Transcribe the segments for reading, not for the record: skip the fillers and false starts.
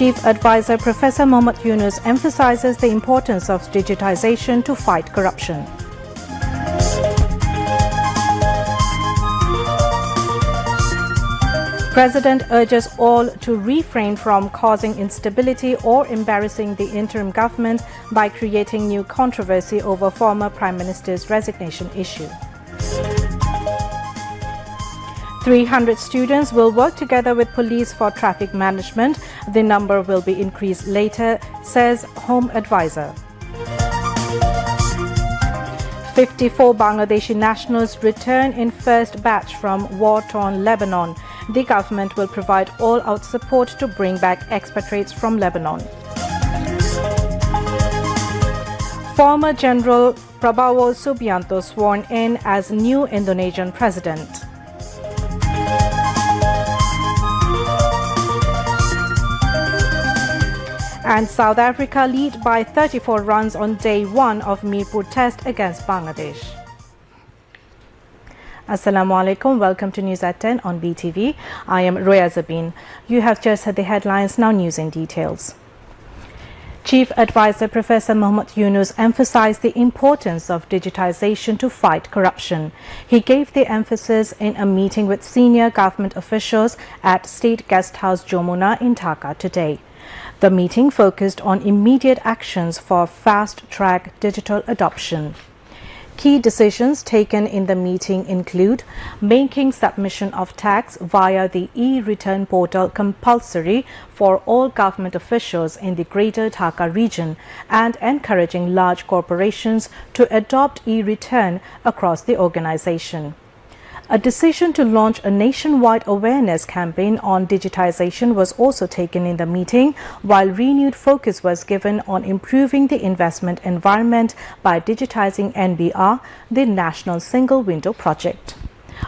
Chief Advisor Professor Mohammad Yunus emphasizes the importance of digitization to fight corruption. President urges all to refrain from causing instability or embarrassing the interim government by creating new controversy over former Prime Minister's resignation issue. 300 students will work together with police for traffic management. The number will be increased later, says Home Advisor. 54 Bangladeshi nationals return in first batch from war-torn Lebanon. The government will provide all-out support to bring back expatriates from Lebanon. Former General Prabowo Subianto sworn in as new Indonesian president. And South Africa lead by 34 runs on day one of Mirpur test against Bangladesh. Assalamu alaikum. Welcome to News at 10 on BTV. I am Roya Zabin. You have just heard the headlines, now news in details. Chief Advisor Professor Mohammad Yunus emphasized the importance of digitization to fight corruption. He gave the emphasis in a meeting with senior government officials at State Guest House Jamuna in Dhaka today. The meeting focused on immediate actions for fast-track digital adoption. Key decisions taken in the meeting include making submission of tax via the e-return portal compulsory for all government officials in the Greater Dhaka region and encouraging large corporations to adopt e-return across the organization. A decision to launch a nationwide awareness campaign on digitization was also taken in the meeting, while renewed focus was given on improving the investment environment by digitizing NBR, the National Single Window Project.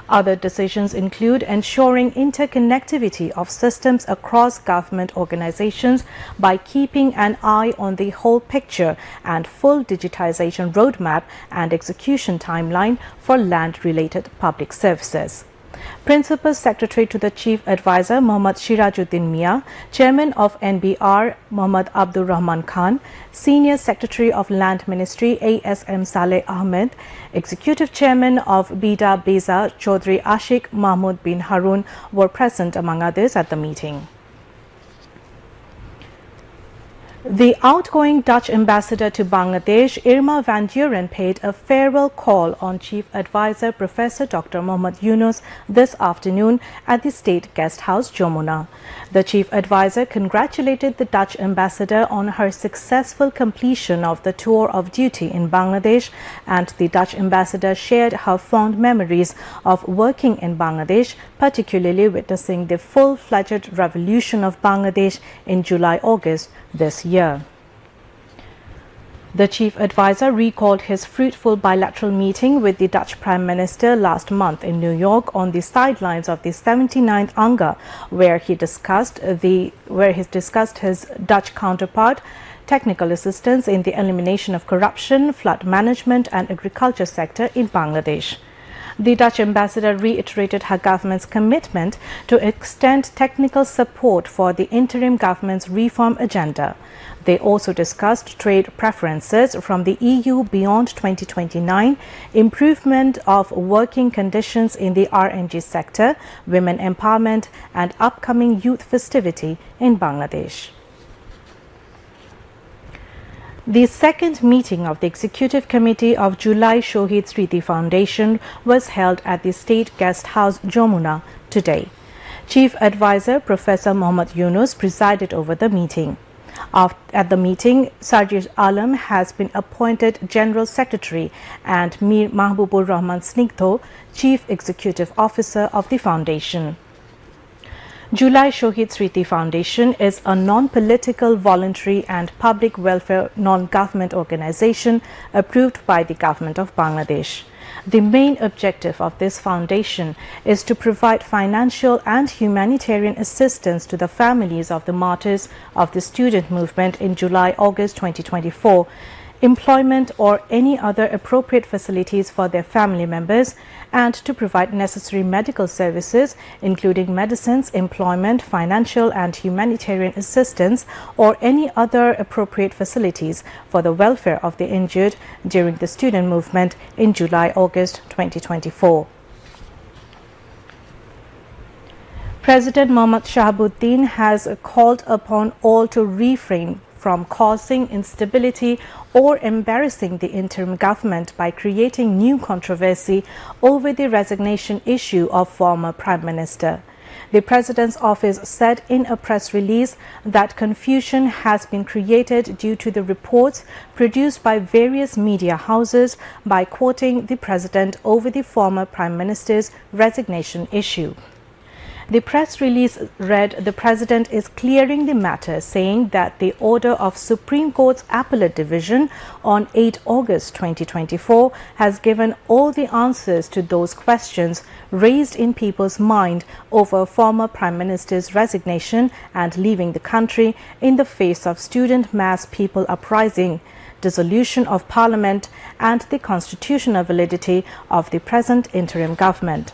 Other decisions include ensuring interconnectivity of systems across government organizations by keeping an eye on the whole picture and full digitization roadmap and execution timeline for land-related public services. Principal Secretary to the Chief Advisor Mohammad Sirajuddin Mia, Chairman of NBR Mohammad Abdur Rahman Khan, Senior Secretary of Land Ministry ASM Saleh Ahmed, Executive Chairman of Bida Beza Chaudhry Ashik Mahmood bin Harun were present among others at the meeting. The outgoing Dutch ambassador to Bangladesh, Irma van Duren, paid a farewell call on Chief Advisor Professor Dr. Mohammad Yunus this afternoon at the State Guest House Jamuna. The Chief Advisor congratulated the Dutch ambassador on her successful completion of the tour of duty in Bangladesh, and the Dutch ambassador shared her fond memories of working in Bangladesh, particularly witnessing the full-fledged revolution of Bangladesh in July-August this year. The Chief Advisor recalled his fruitful bilateral meeting with the Dutch Prime Minister last month in New York on the sidelines of the 79th UNGA, where he discussed his Dutch counterpart, technical assistance in the elimination of corruption, flood management and agriculture sector in Bangladesh. The Dutch ambassador reiterated her government's commitment to extend technical support for the interim government's reform agenda. They also discussed trade preferences from the EU beyond 2029, improvement of working conditions in the RNG sector, women empowerment, and upcoming youth festivity in Bangladesh. The second meeting of the Executive Committee of July Shohid Smriti Foundation was held at the State Guest House Jamuna today. Chief Advisor Professor Mohammad Yunus presided over the meeting. At the meeting, Sarjis Alam has been appointed General Secretary and Mir Mahbubur Rahman Snigdho, Chief Executive Officer of the Foundation. July Shohid Smriti Foundation is a non-political, voluntary and public welfare non-government organization approved by the Government of Bangladesh. The main objective of this foundation is to provide financial and humanitarian assistance to the families of the martyrs of the student movement in July-August 2024, employment or any other appropriate facilities for their family members, and to provide necessary medical services, including medicines, employment, financial and humanitarian assistance, or any other appropriate facilities for the welfare of the injured during the student movement in July-August 2024. President Mohammad Shahabuddin has called upon all to refrain from causing instability or embarrassing the interim government by creating new controversy over the resignation issue of former Prime Minister. The President's office said in a press release that confusion has been created due to the reports produced by various media houses by quoting the President over the former Prime Minister's resignation issue. The press release read, "The President is clearing the matter, saying that the order of Supreme Court's Appellate Division on 8 August 2024 has given all the answers to those questions raised in people's mind over former Prime Minister's resignation and leaving the country in the face of student mass people uprising, dissolution of Parliament, and the constitutional validity of the present interim government."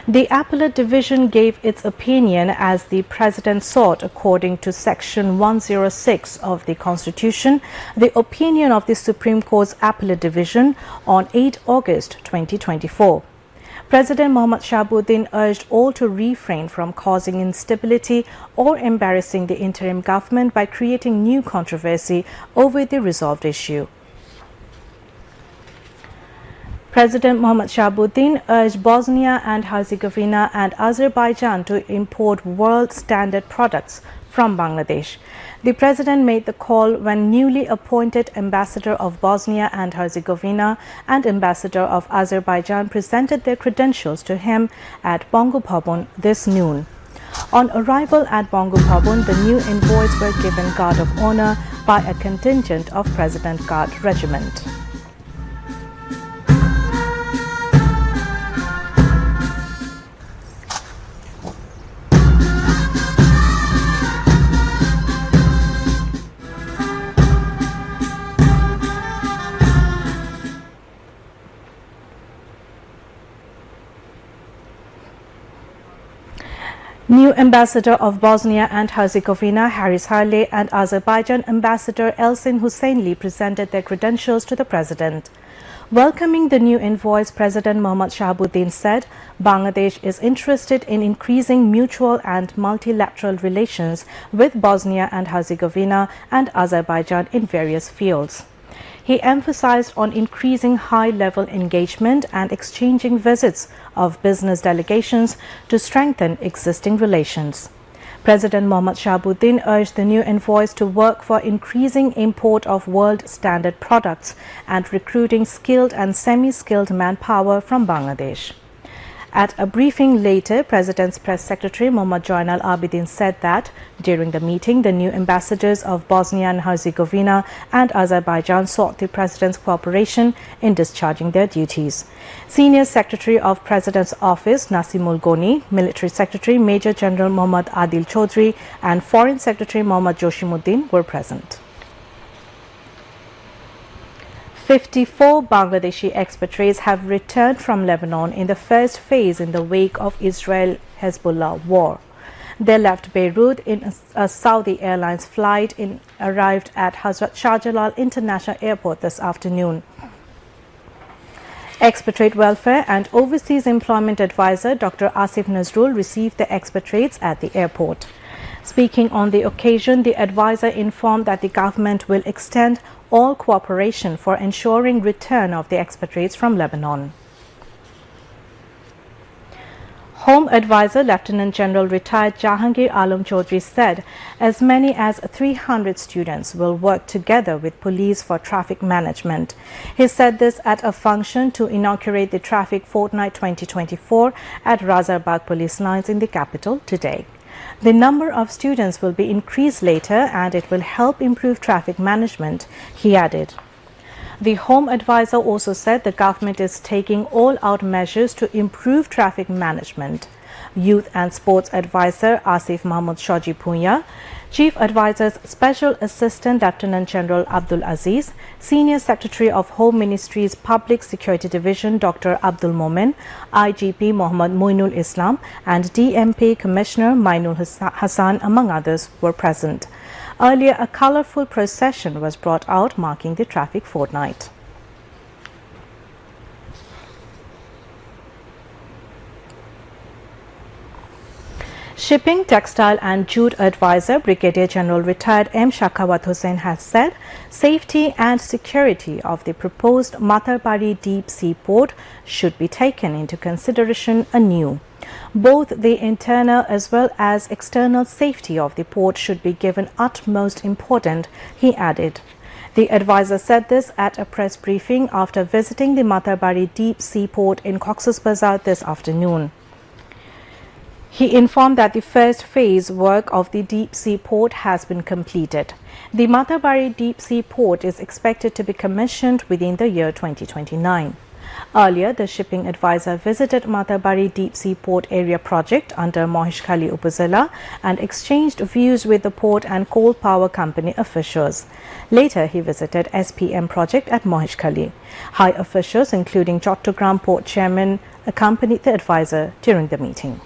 The Appellate Division gave its opinion as the President sought, according to Section 106 of the Constitution, the opinion of the Supreme Court's Appellate Division on 8 August 2024. President Mohammad Shahabuddin urged all to refrain from causing instability or embarrassing the interim government by creating new controversy over the resolved issue. President Mohammad Shahabuddin urged Bosnia and Herzegovina and Azerbaijan to import world standard products from Bangladesh. The President made the call when newly appointed Ambassador of Bosnia and Herzegovina and Ambassador of Azerbaijan presented their credentials to him at Bongo Bhavan this noon. On arrival at Bongo Bhavan, the new envoys were given Guard of Honor by a contingent of President Guard Regiment. New Ambassador of Bosnia and Herzegovina Haris Harle and Azerbaijan Ambassador Elsin Husseinli presented their credentials to the President. Welcoming the new envoys, President Mohammad Shahabuddin said Bangladesh is interested in increasing mutual and multilateral relations with Bosnia and Herzegovina and Azerbaijan in various fields. He emphasized on increasing high-level engagement and exchanging visits of business delegations to strengthen existing relations. President Mohammad Shahabuddin urged the new envoys to work for increasing import of world standard products and recruiting skilled and semi-skilled manpower from Bangladesh. At a briefing later, President's Press Secretary Mohammad Joinal Abidin said that during the meeting, the new ambassadors of Bosnia and Herzegovina and Azerbaijan sought the President's cooperation in discharging their duties. Senior Secretary of President's Office Nasimul Goni, Military Secretary Major General Mohammad Adil Chaudhry and Foreign Secretary Mohammad Joshimuddin were present. 54 Bangladeshi expatriates have returned from Lebanon in the first phase in the wake of Israel-Hezbollah war. They left Beirut in a Saudi Airlines flight and arrived at Hazrat Shah Jalal International Airport this afternoon. Expatriate Welfare and Overseas Employment Advisor Dr. Asif Nazrul received the expatriates at the airport. Speaking on the occasion, the advisor informed that the government will extend all cooperation for ensuring return of the expatriates from Lebanon. Home Advisor Lieutenant General retired Jahangir Alam Chaudhry said as many as 300 students will work together with police for traffic management. He said this at a function to inaugurate the Traffic Fortnight 2024 at Razarbagh Police Lines in the capital today. The number of students will be increased later and it will help improve traffic management, he added. The Home Advisor also said the government is taking all-out measures to improve traffic management. Youth and Sports Advisor Asif Mahmood Shoji Punya, Chief Advisor's Special Assistant Lieutenant General Abdul Aziz, Senior Secretary of Home Ministry's Public Security Division Dr. Abdul Momen, IGP Muhammad Moinul Islam and DMP Commissioner Mainul Hassan, among others, were present. Earlier, a colourful procession was brought out marking the traffic fortnight. Shipping, Textile and Jute Advisor Brigadier General Retired M. Shakawat Hussain has said safety and security of the proposed Matarbari deep sea port should be taken into consideration anew. Both the internal as well as external safety of the port should be given utmost importance, he added. The advisor said this at a press briefing after visiting the Matarbari deep sea port in Cox's Bazar this afternoon. He informed that the first phase work of the deep sea port has been completed. The Matarbari deep sea port is expected to be commissioned within the year 2029. Earlier, the shipping advisor visited Matarbari deep sea port area project under Mohishkhali Upazila and exchanged views with the port and coal power company officials. Later, he visited SPM project at Mohishkhali. High officials, including Chattogram port chairman, accompanied the advisor during the meeting.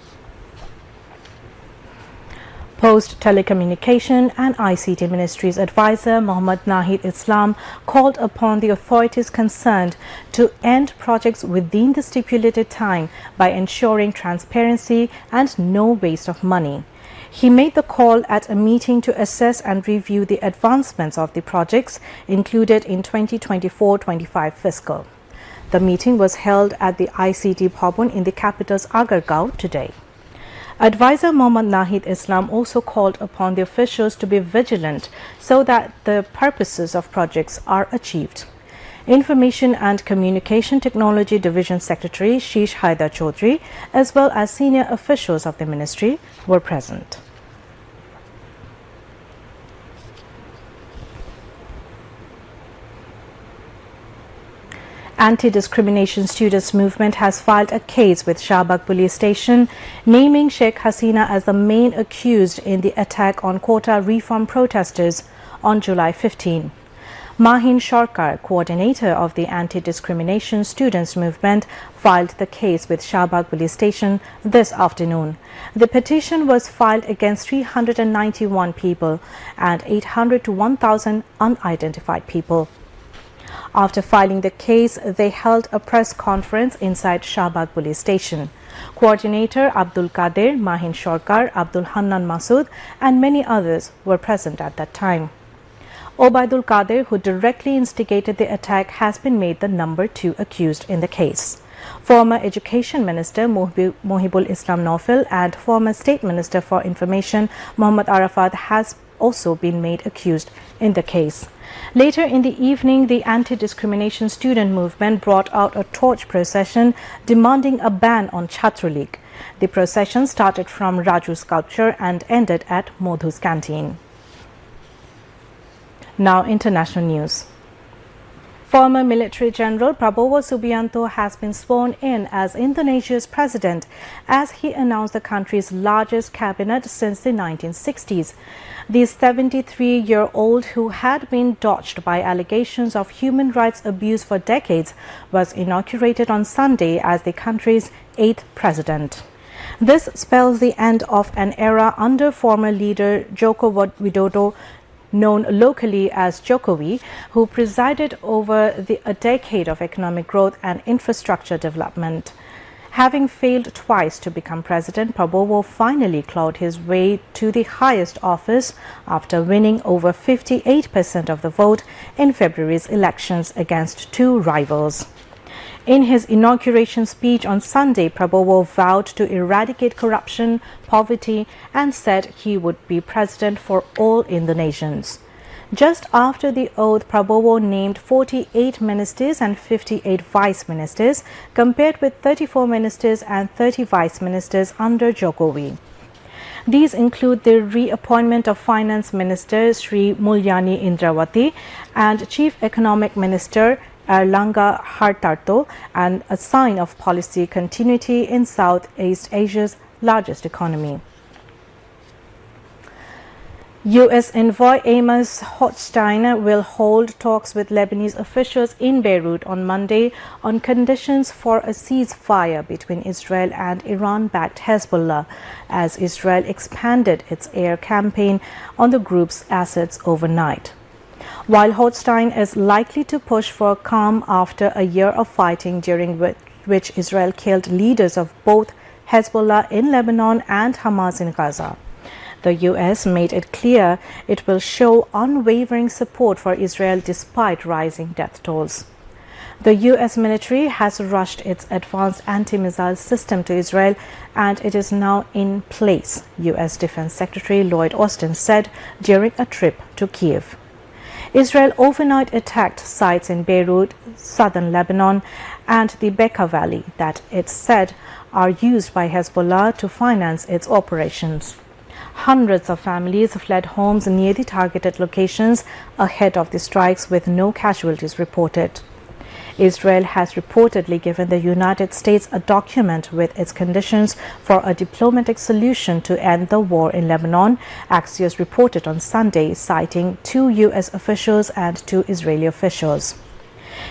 Post Telecommunication and ICT Ministry's advisor Muhammad Nahid Islam called upon the authorities concerned to end projects within the stipulated time by ensuring transparency and no waste of money. He made the call at a meeting to assess and review the advancements of the projects included in 2024-25 fiscal. The meeting was held at the ICT Bhavan in the capital's Agargaon today. Advisor Muhammad Nahid Islam also called upon the officials to be vigilant so that the purposes of projects are achieved. Information and Communication Technology Division Secretary Sheikh Haidar Chaudhry, as well as senior officials of the ministry, were present. Anti-discrimination students movement has filed a case with Shahbag police station, naming Sheikh Hasina as the main accused in the attack on quota reform protesters on July 15. Mahin Sharkar, coordinator of the anti-discrimination students movement, filed the case with Shahbag police station this afternoon. The petition was filed against 391 people and 800 to 1,000 unidentified people. After filing the case, they held a press conference inside Shahbag police station. Coordinator Abdul Qadir, Mahin Sharkar, Abdul Hannan Masood and many others were present at that time. Obaidul Qadir, who directly instigated the attack, has been made the number 2 accused in the case. Former Education Minister Mohibul Islam Naufal and former State Minister for Information Muhammad Arafat has also been made accused in the case. Later in the evening, the anti-discrimination student movement brought out a torch procession demanding a ban on Chhatra League. The procession started from Raju Sculpture and ended at Modhu's Canteen. Now, international news. Former military general Prabowo Subianto has been sworn in as Indonesia's president as he announced the country's largest cabinet since the 1960s. The 73-year-old, who had been dogged by allegations of human rights abuse for decades, was inaugurated on Sunday as the country's 8th president. This spells the end of an era under former leader Joko Widodo, known locally as Jokowi, who presided over a decade of economic growth and infrastructure development. Having failed twice to become president, Prabowo finally clawed his way to the highest office after winning over 58% of the vote in February's elections against 2 rivals. In his inauguration speech on Sunday, Prabowo vowed to eradicate corruption, poverty, and said he would be president for all Indonesians. Just after the oath, Prabowo named 48 ministers and 58 vice ministers, compared with 34 ministers and 30 vice ministers under Jokowi. These include the reappointment of Finance Minister Sri Mulyani Indrawati and Chief Economic Minister Erlangga Hartarto, and a sign of policy continuity in Southeast Asia's largest economy. U.S. envoy Amos Hochstein will hold talks with Lebanese officials in Beirut on Monday on conditions for a ceasefire between Israel and Iran-backed Hezbollah, as Israel expanded its air campaign on the group's assets overnight. While Hochstein is likely to push for calm after a year of fighting during which Israel killed leaders of both Hezbollah in Lebanon and Hamas in Gaza, the U.S. made it clear it will show unwavering support for Israel despite rising death tolls. The U.S. military has rushed its advanced anti-missile system to Israel, and it is now in place, U.S. Defense Secretary Lloyd Austin said during a trip to Kiev. Israel overnight attacked sites in Beirut, southern Lebanon, and the Bekaa Valley that it said are used by Hezbollah to finance its operations. Hundreds of families fled homes near the targeted locations ahead of the strikes, with no casualties reported. Israel has reportedly given the United States a document with its conditions for a diplomatic solution to end the war in Lebanon, Axios reported on Sunday, citing 2 U.S. officials and 2 Israeli officials.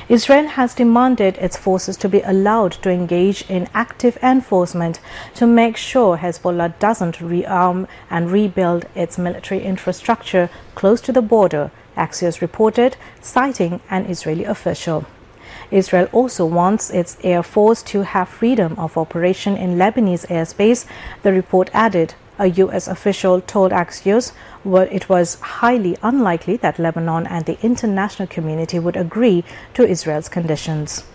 Israel has demanded its forces to be allowed to engage in active enforcement to make sure Hezbollah doesn't rearm and rebuild its military infrastructure close to the border, Axios reported, citing an Israeli official. Israel also wants its air force to have freedom of operation in Lebanese airspace, the report added. A U.S. official told Axios it was highly unlikely that Lebanon and the international community would agree to Israel's conditions.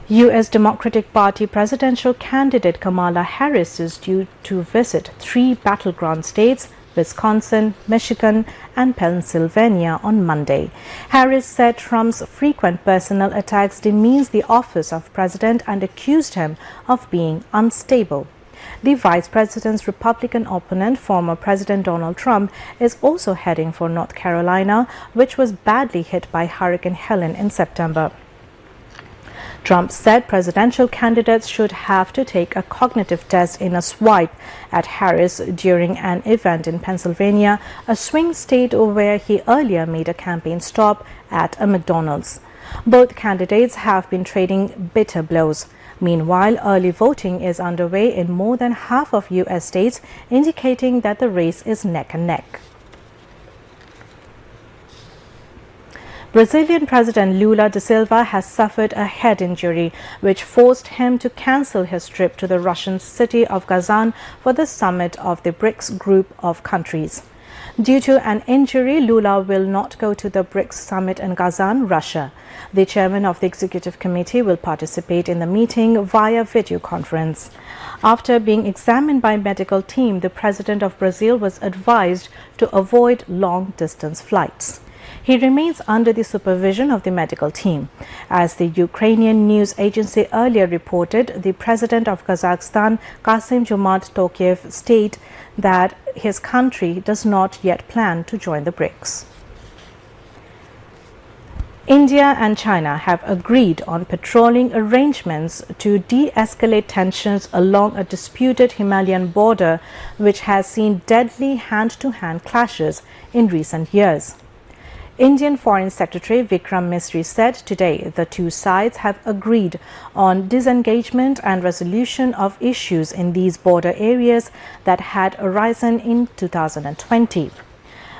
U.S. Democratic Party presidential candidate Kamala Harris is due to visit 3 battleground states, Wisconsin, Michigan, and Pennsylvania, on Monday. Harris said Trump's frequent personal attacks demeans the office of president and accused him of being unstable. The vice president's Republican opponent, former President Donald Trump, is also heading for North Carolina, which was badly hit by Hurricane Helene in September. Trump said presidential candidates should have to take a cognitive test in a swipe at Harris during an event in Pennsylvania, a swing state where he earlier made a campaign stop at a McDonald's. Both candidates have been trading bitter blows. Meanwhile, early voting is underway in more than half of U.S. states, indicating that the race is neck and neck. Brazilian President Lula da Silva has suffered a head injury, which forced him to cancel his trip to the Russian city of Kazan for the summit of the BRICS group of countries. Due to an injury, Lula will not go to the BRICS summit in Kazan, Russia. The chairman of the executive committee will participate in the meeting via video conference. After being examined by a medical team, the president of Brazil was advised to avoid long-distance flights. He remains under the supervision of the medical team. As the Ukrainian news agency earlier reported, the president of Kazakhstan, Kassym-Jomart Tokayev, stated that his country does not yet plan to join the BRICS. India and China have agreed on patrolling arrangements to de-escalate tensions along a disputed Himalayan border, which has seen deadly hand-to-hand clashes in recent years. Indian Foreign Secretary Vikram Misri said today the 2 sides have agreed on disengagement and resolution of issues in these border areas that had arisen in 2020.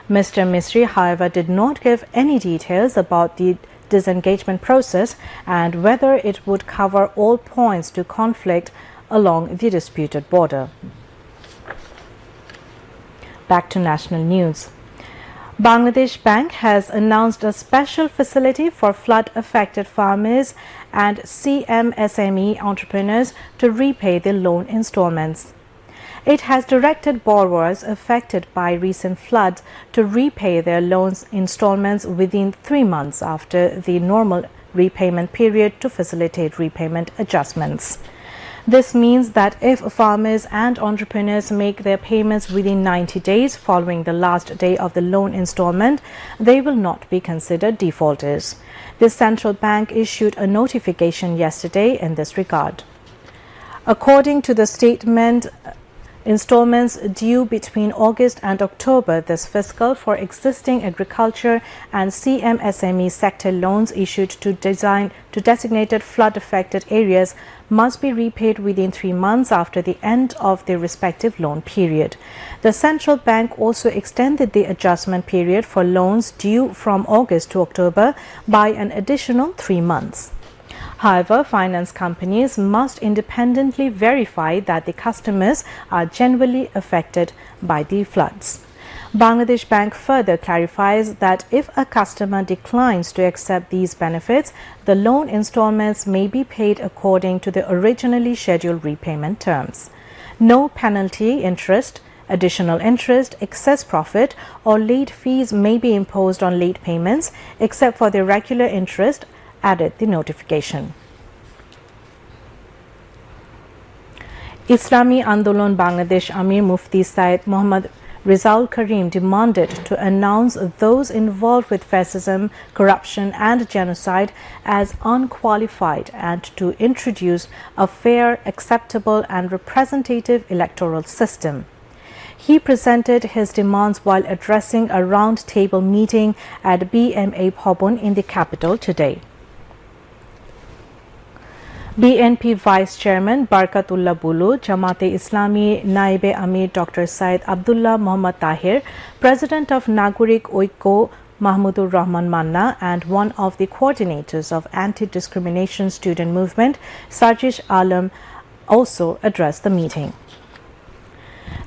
Mr. Misri, however, did not give any details about the disengagement process and whether it would cover all points to conflict along the disputed border. Back to national news. Bangladesh Bank has announced a special facility for flood-affected farmers and CMSME entrepreneurs to repay their loan installments. It has directed borrowers affected by recent floods to repay their loans installments within 3 months after the normal repayment period to facilitate repayment adjustments. This means that if farmers and entrepreneurs make their payments within 90 days following the last day of the loan installment, they will not be considered defaulters. The central bank issued a notification yesterday in this regard. According to the statement, installments due between August and October this fiscal for existing agriculture and CMSME sector loans issued to designated flood-affected areas must be repaid within 3 months after the end of the respective loan period. The central bank also extended the adjustment period for loans due from August to October by an additional 3 months. However, finance companies must independently verify that the customers are genuinely affected by the floods. Bangladesh Bank further clarifies that if a customer declines to accept these benefits, the loan installments may be paid according to the originally scheduled repayment terms. No penalty, interest, additional interest, excess profit, or late fees may be imposed on late payments except for the regular interest, added the notification. Islami Andolon Bangladesh Amir Mufti Syed Muhammad Rizal Karim demanded to announce those involved with fascism, corruption and genocide as unqualified and to introduce a fair, acceptable and representative electoral system. He presented his demands while addressing a round-table meeting at BMA Bhavan in the capital today. BNP Vice Chairman Barkatullah Bulu, Jamaate Islami Naibe Amir Dr. Syed Abdullah Muhammad Tahir, President of Nagorik Oiko Mahmudur Rahman Manna and one of the coordinators of anti-discrimination student movement, Sajish Alam, also addressed the meeting.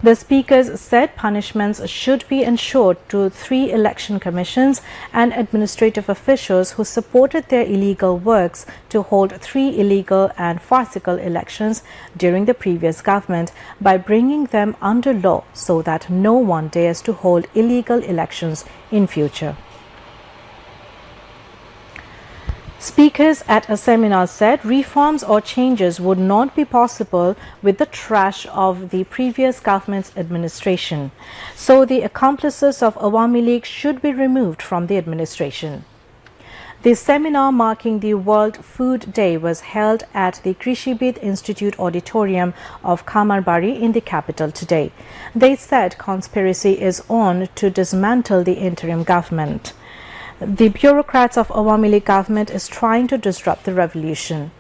The speakers said punishments should be ensured to 3 election commissions and administrative officials who supported their illegal works to hold 3 illegal and farcical elections during the previous government by bringing them under law so that no one dares to hold illegal elections in future. Speakers at a seminar said reforms or changes would not be possible with the trash of the previous government's administration, so the accomplices of Awami League should be removed from the administration. The seminar marking the World Food Day was held at the Krishibid Institute Auditorium of Kamarbari in the capital today. They said conspiracy is on to dismantle the interim government. The bureaucrats of Awami League government is trying to disrupt the revolution.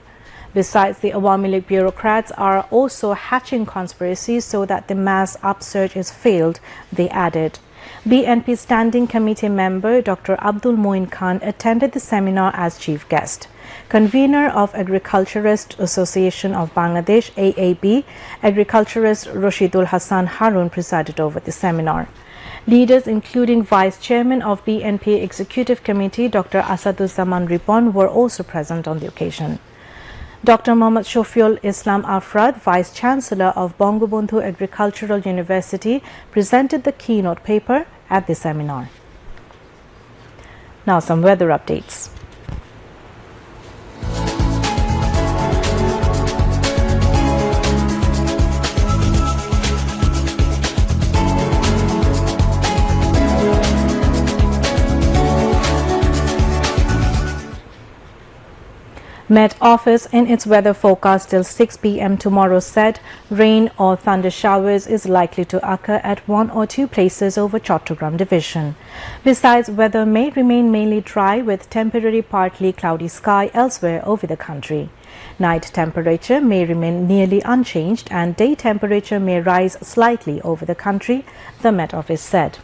Besides, the Awami League bureaucrats are also hatching conspiracies so that the mass upsurge is failed, they added. BNP Standing Committee member Dr. Abdul Moin Khan attended the seminar as chief guest. Convener of Agriculturist Association of Bangladesh, AAB, Agriculturist Rashidul Hassan Harun presided over the seminar. Leaders including Vice Chairman of BNP Executive Committee Dr. Asaduzzaman Ripon were also present on the occasion. Dr. Muhammad Shofiul Islam Afrad, Vice Chancellor of Bangabandhu Agricultural University, presented the keynote paper at the seminar. Now some weather updates. Met Office in its weather forecast till 6 p.m. tomorrow said rain or thunder showers is likely to occur at 1 or 2 places over Chattogram division. Besides, weather may remain mainly dry with temporary partly cloudy sky elsewhere over the country. Night temperature may remain nearly unchanged and day temperature may rise slightly over the country, the Met Office said.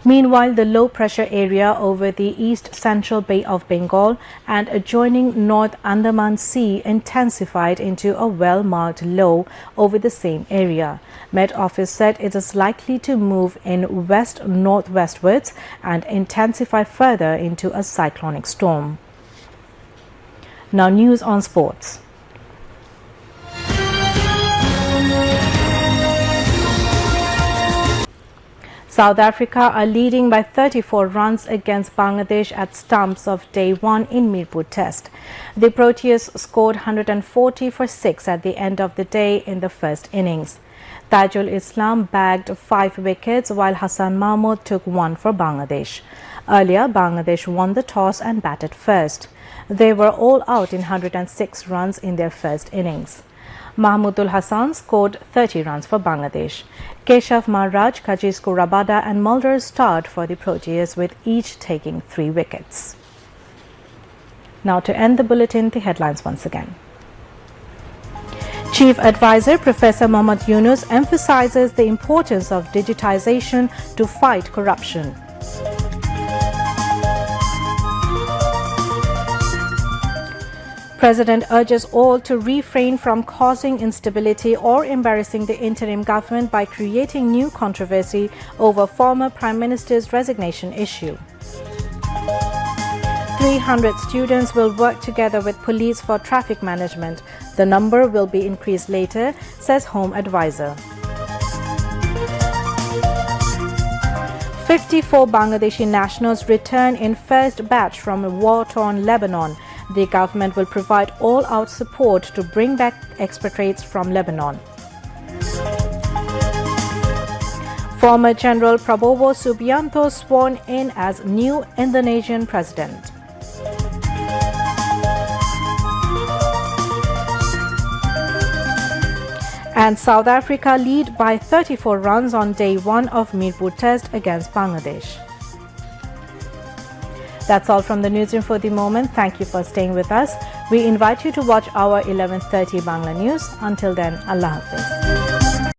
Meanwhile, the low-pressure area over the east-central Bay of Bengal and adjoining North Andaman Sea intensified into a well-marked low over the same area. Met Office said it is likely to move in west-northwestwards and intensify further into a cyclonic storm. Now news on sports. South Africa are leading by 34 runs against Bangladesh at stumps of day 1 in Mirpur Test. The Proteas scored 140 for 6 at the end of the day in the first innings. Tajul Islam bagged 5 wickets while Hassan Mahmood took 1 for Bangladesh. Earlier, Bangladesh won the toss and batted first. They were all out in 106 runs in their first innings. Mahmudul Hassan scored 30 runs for Bangladesh. Keshav Maharaj, Kajisku Rabada and Mulder starred for the Proteas, with each taking 3 wickets. Now to end the bulletin, the headlines once again. Chief Advisor Professor Mohammad Yunus emphasizes the importance of digitization to fight corruption. President urges all to refrain from causing instability or embarrassing the interim government by creating new controversy over former Prime Minister's resignation issue. 300 students will work together with police for traffic management. The number will be increased later, says Home Advisor. 54 Bangladeshi nationals return in first batch from a war-torn Lebanon. The government will provide all-out support to bring back expatriates from Lebanon. Former General Prabowo Subianto sworn in as new Indonesian president. And South Africa lead by 34 runs on day 1 of Mirpur Test against Bangladesh. That's all from the newsroom for the moment. Thank you for staying with us. We invite you to watch our 11:30 Bangla News. Until then, Allah Hafiz.